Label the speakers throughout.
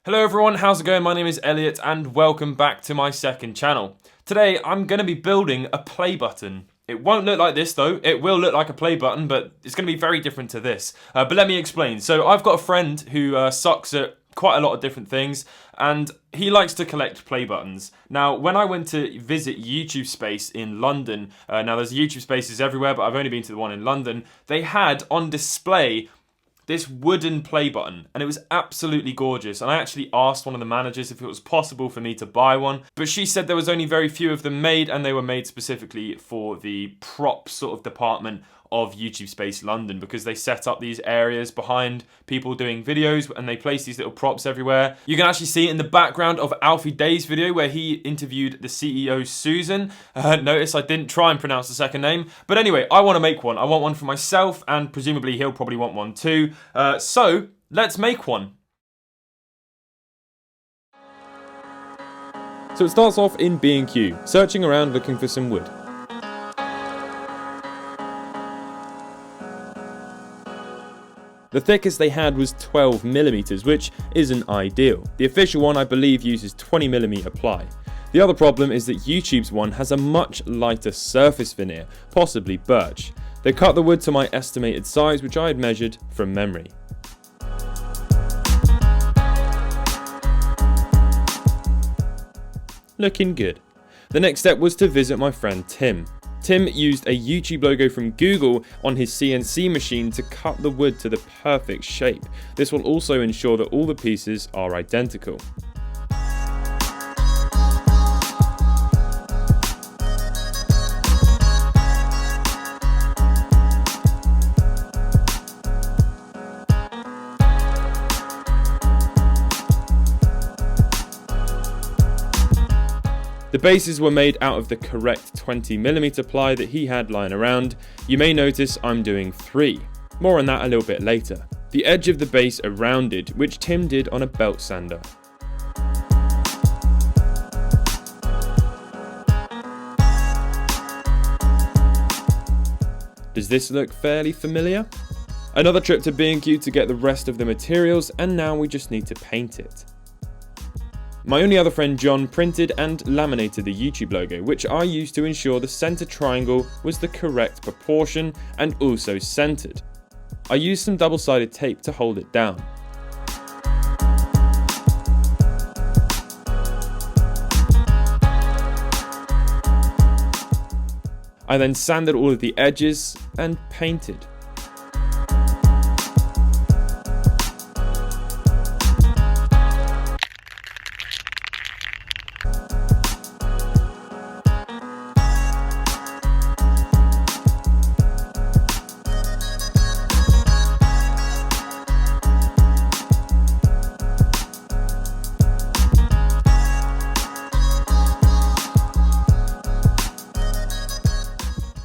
Speaker 1: Hello everyone, how's it going? My name is Elliot and welcome back to my second channel. Today I'm going to be building a play button. It won't look like this though, it will look like a play button, but it's going to be very different to this. But let me explain. So I've got a friend who sucks at quite a lot of different things, and he likes to collect play buttons. Now, when I went to visit YouTube Space in London, now there's YouTube Spaces everywhere, but I've only been to the one in London, they had on display this wooden play button, and it was absolutely gorgeous. And I actually asked one of the managers if it was possible for me to buy one, but she said there was only very few of them made, and they were made specifically for the prop sort of department of YouTube Space London, because they set up these areas behind people doing videos and they place these little props everywhere. You can actually see it in the background of Alfie Day's video where he interviewed the CEO Susan. Notice I didn't try and pronounce the second name, but anyway, I want to make one. I want one for myself, and presumably he'll probably want one too. So let's make one. So it starts off in B&Q, searching around looking for some wood. The thickest they had was 12mm, which isn't ideal. The official one, I believe, uses 20mm ply. The other problem is that YouTube's one has a much lighter surface veneer, possibly birch. They cut the wood to my estimated size, which I had measured from memory. Looking good. The next step was to visit my friend Tim. Tim used a YouTube logo from Google on his CNC machine to cut the wood to the perfect shape. This will also ensure that all the pieces are identical. The bases were made out of the correct 20mm ply that he had lying around. You may notice I'm doing 3. More on that a little bit later. The edge of the base are rounded, which Tim did on a belt sander. Does this look fairly familiar? Another trip to B&Q to get the rest of the materials, and now we just need to paint it. My only other friend John printed and laminated the YouTube logo, which I used to ensure the center triangle was the correct proportion and also centered. I used some double-sided tape to hold it down. I then sanded all of the edges and painted.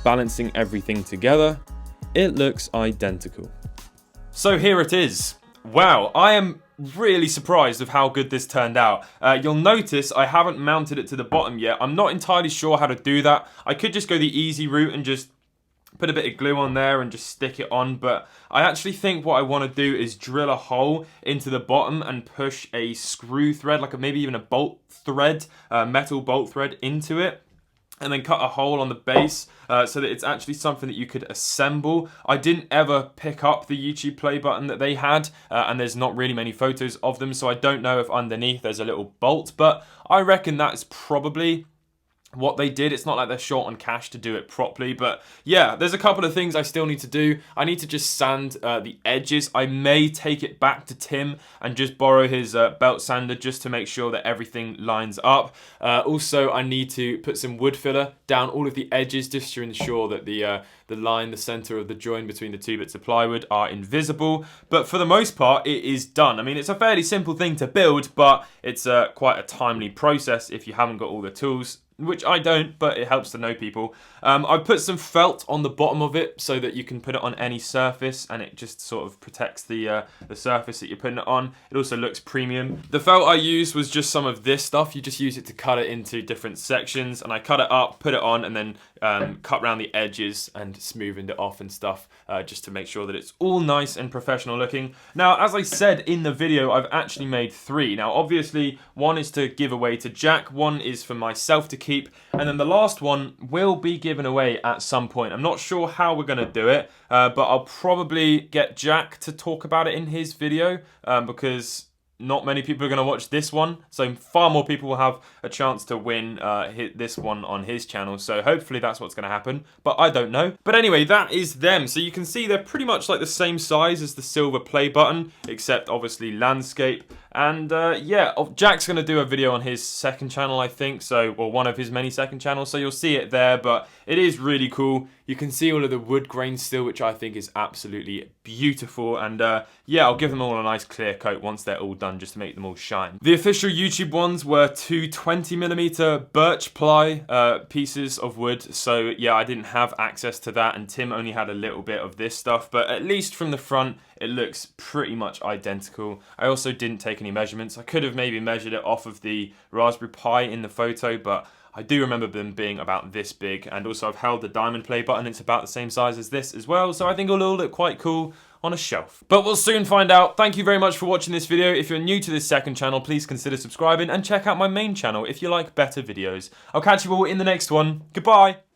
Speaker 1: Balancing everything together, it looks identical. So here it is. Wow, I am really surprised of how good this turned out. You'll notice I haven't mounted it to the bottom yet. I'm not entirely sure how to do that. I could just go the easy route and just put a bit of glue on there and just stick it on, but I actually think what I want to do is drill a hole into the bottom and push a screw thread, like maybe even a bolt thread, metal bolt thread into it, and then cut a hole on the base so that it's actually something that you could assemble. I didn't ever pick up the YouTube play button that they had, and there's not really many photos of them, so I don't know if underneath there's a little bolt, but I reckon that's probably what they did. It's not like they're short on cash to do it properly, but yeah, there's a couple of things I still need to do. I need to just sand the edges. I may take it back to Tim and just borrow his belt sander just to make sure that everything lines up. Also, I need to put some wood filler down all of the edges just to ensure that the line, the center of the join between the two bits of plywood are invisible. But for the most part, it is done. I mean, it's a fairly simple thing to build, but it's quite a timely process if you haven't got all the tools. which I don't, but it helps to know people. I put some felt on the bottom of it so that you can put it on any surface and it just sort of protects the surface that you're putting it on. It also looks premium. The felt I used was just some of this stuff. You just use it to cut it into different sections, and I cut it up, put it on, and then cut around the edges and smoothened it off and stuff, just to make sure that it's all nice and professional looking. Now, as I said in the video, I've actually made 3. Now, obviously, one is to give away to Jack, one is for myself to keep, and then the last one will be given away at some point. I'm not sure how we're going to do it, but I'll probably get Jack to talk about it in his video, because not many people are going to watch this one, so far more people will have a chance to win this one on his channel, so hopefully that's what's going to happen, but I don't know. But anyway, that is them. So you can see they're pretty much like the same size as the silver play button, except obviously landscape. And yeah, Jack's going to do a video on his second channel, I think, so, or one of his many second channels, so you'll see it there, but it is really cool. You can see all of the wood grain still, which I think is absolutely beautiful, and yeah, I'll give them all a nice clear coat once they're all done, just to make them all shine. The official YouTube ones were 2 20mm birch ply pieces of wood, so yeah, I didn't have access to that, and Tim only had a little bit of this stuff, but at least from the front, it looks pretty much identical. I also didn't take any measurements. I could have maybe measured it off of the Raspberry Pi in the photo, but I do remember them being about this big, and also I've held the diamond play button, it's about the same size as this as well, so I think it'll all look quite cool on a shelf. But we'll soon find out. Thank you very much for watching this video. If you're new to this second channel, please consider subscribing and check out my main channel if you like better videos. I'll catch you all in the next one. Goodbye!